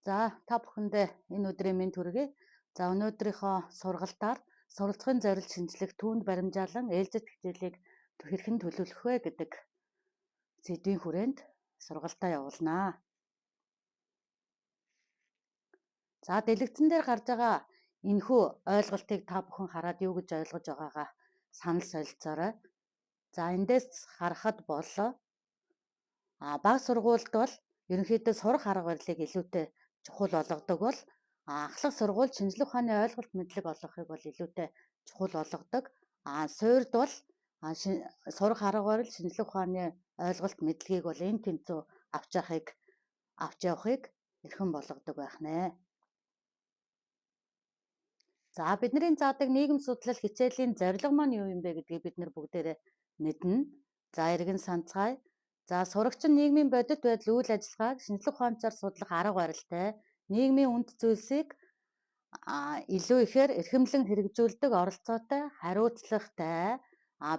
За та бүхэндээ энэ өдрийн мэнд хүргэе. За өнөөдрийнхөө сургалтаар суралцахын зорилт шинжлэх түүнд баримжаалан ээлжит хичээлийг хэрхэн төлөвлөх вэ гэдэг сэдвийн хүрээнд сургалтаа явуулнаа. За дэлгэцэн дээр гарч байгаа энэхүү ойлголтыг та бүхэн хараад юу гэж ойлгож байгаагаа санал солилцоорой. За эндээс харахад бол бага сургуульд бол ерөнхийдөө сурах арга барилыг илүүтэй чухал болгодог бол ахлах сургууль шинжлэх ухааны ойлголт мэдлэг олгохыг бол илүүтэй чухал болгодог. Суурьд бол сурах арга барил шинжлэх ухааны ойлголт мэдлэгийг бол энэ тэнцүү авч явахыг эрхэм болгодог байх нэ. За бидний заадаг нийгэм судлал хичээлийн зорилго маань юу юм бэ гэдгийг бид нэр бүгдээрээ мэднэ. За эргэн санацгаая. За сурагч нь нийгмийн бодит байдал үйл ажиллагааг шинжлэх ухаанчаар судлах арга барилтай, нийгмийн үнд зүйлсийг илүү ихээр эрхэмлэн хэрэгжүүлдэг оролцоотой, хариуцлагатай,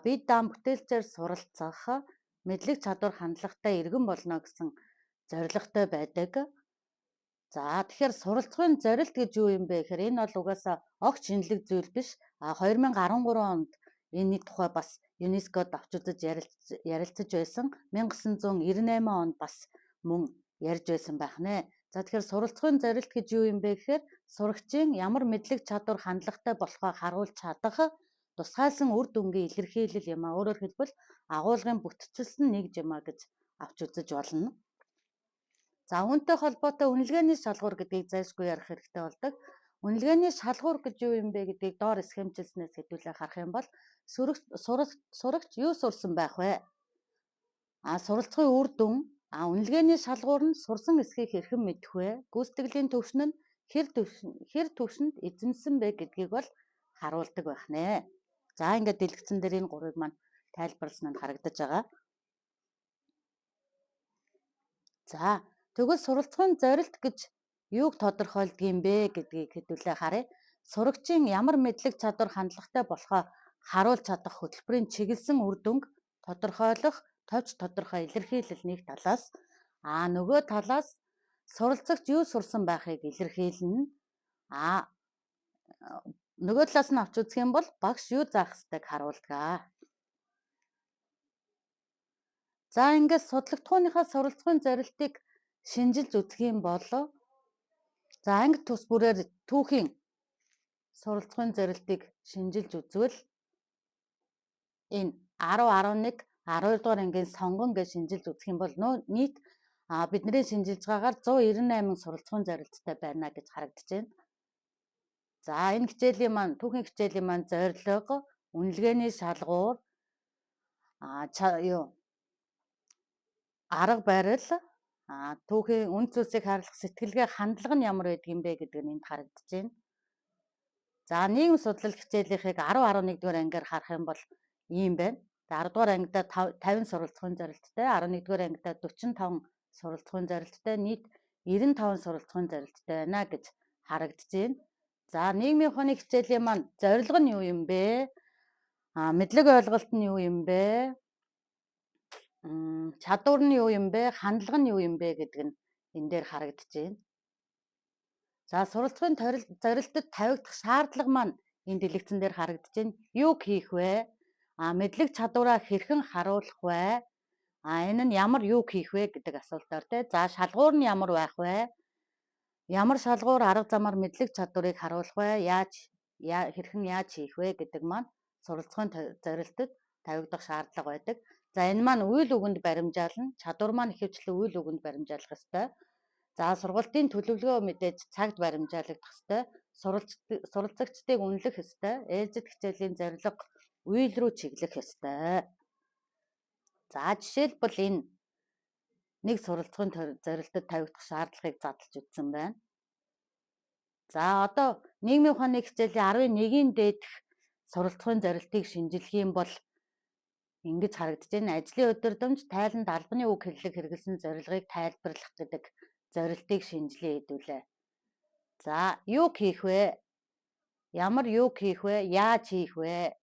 бие даам бүтээлчээр суралцах, мэдлэг чадвар хандлагатай иргэн болно гэсэн зорилготой байдаг. За тэгэхээр суралцахын зорилт гэж юу юм бэ гэхээр энэ бол угаасаа огт шинэлэг зүйл биш. 2013 онд энэ тухай бас ЮНЕСКОд авч үзэж ярилцаж байсан. 1998 онд бас мөн ярьж байсан байх нэ. За тэгэхээр суралцахын зорилт гэж юу юм бэ гэхээр сурагчийн ямар мэдлэг чадвар хандлагатай болохоо харуулж чадах тусгайлсан үр дүнгийн илэрхийлэл юм а. Өөрөөр хэлбэл агуулгын бүтцэлсэн нэг юм а гэж авч үзэж болно. За үүнтэй холбоотой үнэлгээний шалгуур гэдгийг зайлшгүй ярих хэрэгтэй болдог. Үнэлгээний шалгуур гэж юу юм бэ гэдгийг доор схемчилснээс хэдүүлээ харах юм бол сурагч юу сурсан байх вэ? Суралцахын үр дүн, үнэлгээний шалгуур нь сурсан эсхийг хэрхэн мэдэх вэ? Гүйцэтгэлийн түвшин нь хэр түвшинд эзэмсэн бэ гэдгийг бол харуулдаг байх нэ. За ингээд дэлгэцэн дээр энэ гурыг маань тайлбарласан нь харагдаж байгаа. За тэгвэл суралцахын зорилт гэж юуг тодорхойлдог юм бэ гэдгийг хэдүүлээ харъя. Сурагчийн ямар мэдлэг чадвар хандлагатай болохоо харуулж чадах хөтөлбөрийн чиглэсэн үр дүнг тодорхойлох товч тодорхой илэрхийлэл нэг талаас, нөгөө талаас суралцагч юу сурсан байхыг илэрхийлнэ. Нөгөө талаас нь авч үзэх юм бол багш юу заах ёстойг харуулдаг. За ингээд судлагдхууныхаа суралцахын зорилтыг шинжилж үзэх юм бол анги тус бүрээр түүхийн суралцахын зорилтыг шинжилж үзвэл энэ 10, 11, 12 дугаар ангийн сонгон гэж шинжилж үзэх юм бол нийт бидний шинжилж байгаагаар 198 суралцахын зорилттой байна гэж харагдаж байна. За энэ хичээлийн маань түүхийн хичээлийн маань зорилго, үнэлгээний шалгуур, арга барил, түүхийн үнд зүйлсийг харуулах сэтгэлгээ хандлага нь ямар байдаг юм бэ гэдэг нь энд харагдаж байна. За нийгэм судлал хичээлийнхийг 10, 11 дугаар ангиар харах юм бол ийм байна. 10 дугаар ангидаа 50 суралцахын зорилттой, 11 дугаар ангидаа 45 суралцахын зорилттой, нийт 95 суралцахын зорилттой байна гэж харагдаж байна. За нийгмийн ухааны хичээлийн маань зорилго нь юу юм бэ? Мэдлэг ойлголт нь юу юм бэ? Чадвар нь юу юм бэ? Хандлага нь юу юм бэ гэдэг нь энэ дээр харагдаж байна. За суралцахын зорилтод тавигдах шаардлага маань энэ дэлгэцэн дээр харагдаж байна. Юу хийх вэ? Мэдлэг чадвараа хэрхэн харуулах вэ? Энэ нь ямар юу хийх вэ гэдэг асуултаар те. За шалгуур нь ямар байх вэ? Ямар шалгуур арга замаар мэдлэг чадварыг харуулах вэ? Хэрхэн яаж хийх вэ гэдэг маань суралцахын зорилтод тавигдах шаардлага байдаг. За энэ маань үйл үгэнд баримжаална. Чадвар маань ихэвчлэн үйл үгэнд баримжаалах ёстой. За сургалтын төлөвлөгөө мэдээж цагт баримжаалагдах ёстой. Суралцагчдыг үнэлэх ёстой. Ээлжит хичээлийн зорилго үйл рүү чиглэх ёстой. За жишээлбэл энэ нэг суралцахын зорилтод тавигдах шаардлагыг задлж үзсэн байна. За одоо нийгмийн ухааны хичээлийн 11-ийн дээдх суралцахын зорилтыг шинжилэх юм бол ингэж харагдаж байна. Ажлын өдөрдөмж тайланд албаны үг хэрлэг хэрэгэлсэн зорилгыг тайлбарлах гэдэг зорилтыг шинжилээ хэдүүлээ. За юу хийх вэ? Ямар юу хийх вэ? Яаж хийх вэ?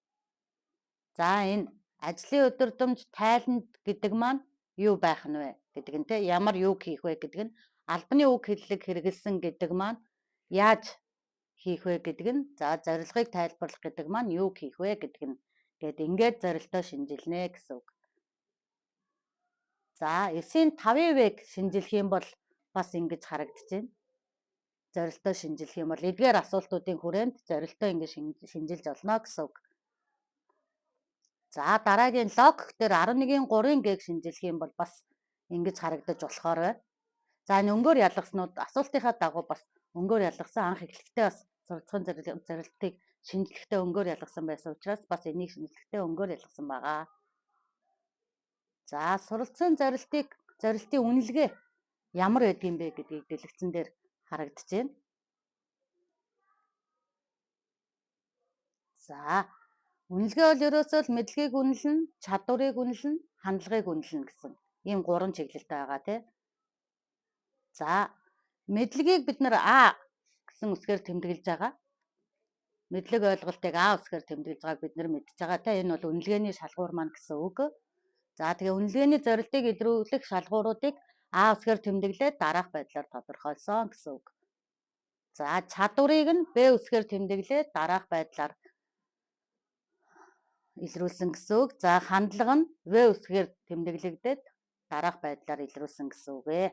За энэ ажлын өдөрдөмж тайланд гэдэг маань юу байх нь вэ гэдэг нь те ямар юу хийх вэ гэдэг нь албаны үг хэллэг хэрэгэлсэн гэдэг маань яаж хийх вэ гэдэг нь за зорилгыг тайлбарлах гэдэг маань юу хийх вэ гэдэг нь гээд ингээд зорилтоо шинжилнэ гэсэн үг. За 9-ийн 5-ыг шинжилэх юм бол бас ингэж харагдаж байна. Зорилтоо шинжилэх юм бол эдгээр асуултуудын хүрээнд зорилтоо ингэж шинжилж олно гэсэн үг. За дараагийн логик дээр 11-ийн 3-ын гийг шинжилэх юм бол бас ингэж харагдаж болохоор байна. За энэ өнгөөр ялгаснууд асуултынхаа дагуу бас өнгөөр ялгасан анх эхлэхдээ бас суралцсан зорилтыг шинжилэхдээ өнгөөр ялгасан байсан учраас бас энийг шинжилэхдээ өнгөөр ялгасан байгаа. За суралцсан зорилтын үнэлгээ ямар байдгийм бэ гэдгийг дэлгэцэн дээр харагдаж байна. За үнэлгээ бол ерөөсөө л мэдлэгийг үнэлнэ, чадварыг үнэлнэ, хандлагыг үнэлнэ гэсэн ийм 3 чиглэлтэй байгаа тий. За мэдлэгийг бид нэр А гэсэн үсгээр тэмдэглэж байгаа. Мэдлэг ойлголтыг А үсгээр тэмдэглэж байгааг бид нар мэдж байгаа тий. Энэ бол үнэлгээний шалгуур маань гэсэн үг. За тэгээ үнэлгээний зорилтыг илрүүлэх шалгууруудыг А үсгээр тэмдэглээд дараах байдлаар тодорхойлсон гэсэн үг. За чадварыг нь Б үсгээр тэмдэглээд дараах байдлаар илрүүлсэн гэсэн үг. За хандлага нь В үсгээр тэмдэглэгдээд дараах байдлаар илрүүлсэн гэсэн үг ээ.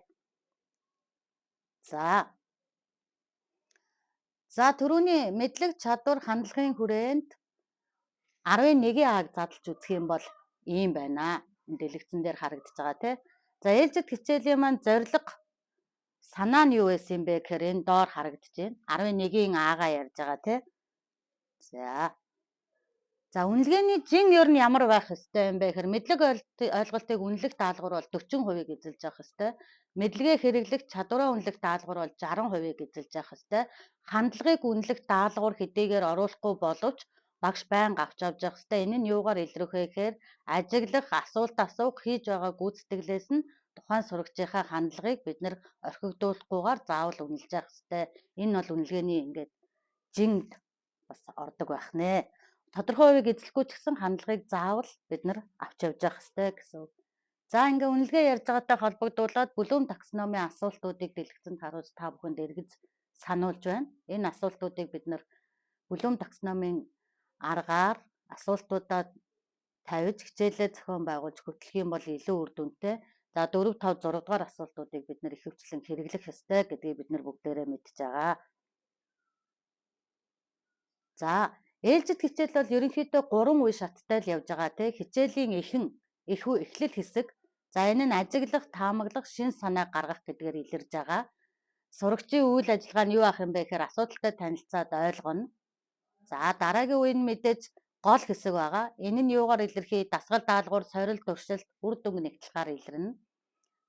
За түрүүний мэдлэг, чадвар, хандлагын хүрээнд 11-ийн ааг задлж үзэх юм бол ийм байна. Энэ дэлгэцэн дээр харагдаж байгаа тий. За ээлжид хичээлийн маань зорилго санаа нь юу байсан бэ гэхээр энэ доор харагдаж байна. 11-ийн аагаа ярьж байгаа тий. За үнэлгээний жин ер нь ямар байх ёстой юм бэ гэхээр мэдлэг ойлголтыг үнэлэх даалгавар бол 40% эзэлж явах ёстой. Мэдлэгээ хэрэглэх чадвараа үнэлэх даалгавар бол 60% эзэлж явах ёстой. Хандлагыг үнэлэх даалгавар хэдийгээр оруулахгүй боловч багш байнга авч явж явах ёстой. Энэ нь юугаар илрэх вэ гэхээр ажиглах, асуулт асуух, хийж байгаа гүйцэтгэлээс нь тухайн сурагчийнхаа хандлагыг бид нэр орхигдуулахгүйгээр заавал үнэлж явах ёстой. Энэ бол үнэлгээний ингээд жинд бас ордог байх нэ. Тодорхой хувийг эзлэхгүй ч гэсэн хандлагыг заавал бид нар авч явж явах ёстой гэсэн үг. За ингээ үнэлгээ ярьж байгаатай холбогдуулаад Блум таксономийн асуултуудыг дэлгэцэнд харуулж та бүхэнд эргэж сануулж байна. Энэ асуултуудыг бид нар Блум таксономийн аргаар асуултуудаа тавьж хичээлээ зохион байгуулж хөтлөх юм бол илүү үр дүнтэй. За 4, 5, 6 дугаар асуултуудыг бид нар ихэвчлэн хэрэглэх ёстой гэдгийг бид нар бүгдээрээ мэдж байгаа. За ээлжид хичээл бол ерөнхийдөө 3 үе шаттай л явж байгаа тий. Хичээлийн эхлэл хэсэг. За энэ нь ажиглах, таамаглах, шин санаа гаргах гэдгээр илэрж байгаа. Сурагчийн үйл ажиллагаа нь юу ах юм бэ гэхээр асуудалтай танилцаад ойлгоно. За дараагийн үе нь мэдээж гол хэсэг байгаа. Энэ нь юугаар илэрхий? Дасгал даалгавар, сорил, туршилт, үр дүнг нэгтлэхээр илэрнэ.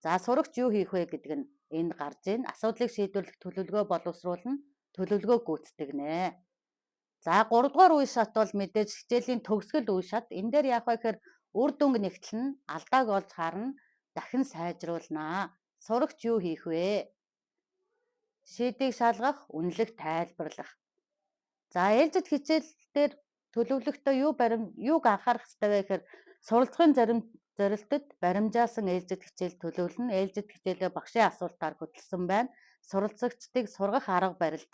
За сурагч юу хийх вэ гэдэг нь энд гарч ийн. Асуудлыг шийдвэрлэх төлөвлөгөө боловсруулна, төлөвлөгөө гүйцэтгэнэ. За 3 дугаар үе шат бол мэдээж хичээлийн төгсгөл үе шат. Энэ дээр яах вэ гэхээр үр дүнг нэгтлэн, алдааг олж харна, дахин сайжруулнаа. Сурагч юу хийх вэ? Шийдийг шалгах, үнэлэх, тайлбарлах. За ээлжид хичээлээр төлөвлөхдөө юуг анхаарах хэрэгтэй вэ гэхээр суралцахын зорилтод баримжаасан ээлжид хичээл төлөвлөн, ээлжид хичээлээ багшийн асуултаар хөтлсөн байна. Суралцагчдыг сургах арга барилд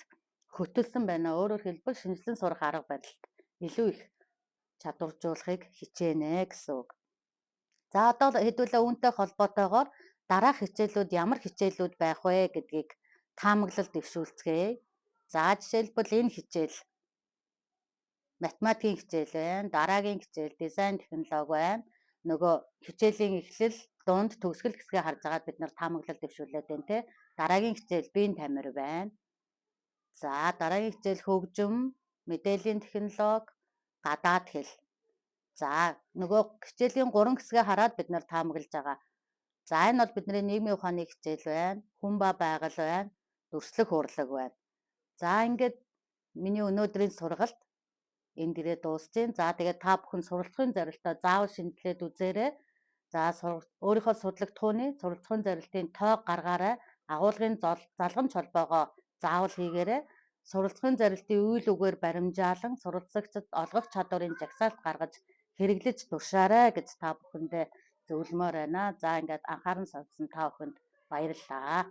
хөтөлсөн байна. Өөрөөр хэлбэл шинжилэн сурах арга барилд илүү их чадваржуулахыг хичээнэ гэсэн үг. За одоо хэдүүлээ үүнтэй холбоотойгоор дараах хичээлүүд ямар хичээлүүд байх вэ гэдгийг таамаглал дэвшүүлцгээе. За жишээлбэл энэ хичээл математикийн хичээл байна. Дараагийн хичээл дизайн технологи байна. Нөгөө хичээлийн эхлэл, дунд, төгсгөл хэсгээ харж агаад бид нар таамаглал дэвшүүлээд байна те. Дараагийн хичээл биеийн тамир байна. За дараагийн хичээл хөгжим, мэдээллийн технологи, гадаад хэл. За нөгөө хичээлийн 3 хэсгээ хараад бид нар таамаглаж байгаа. За энэ бол бидний нийгмийн ухааны хичээл байна. Хүн ба байгаль байна. Дүрслэх урлаг байна. За ингээд миний өнөөдрийн сургалт энд ирээ дуусж байна. За тэгээд та бүхэн суралцахын зорилтоо заавал шинжилээд үзээрэй. За өөрийнхөө судлагт хууны суралцахын зорилтын тоог гаргаарай. Агуулгын залгамж холбоогоо заавал хийгээрэй. Суралцахын зорилтын үйл үгээр баримжаалан суралцагчид олгох чадварын жагсаалт гаргаж хэрэглэж туршаарай гэж та бүхэндээ зөвлөмөр байна. За ингээд анхааран сонссон та бүхэнд баярлалаа.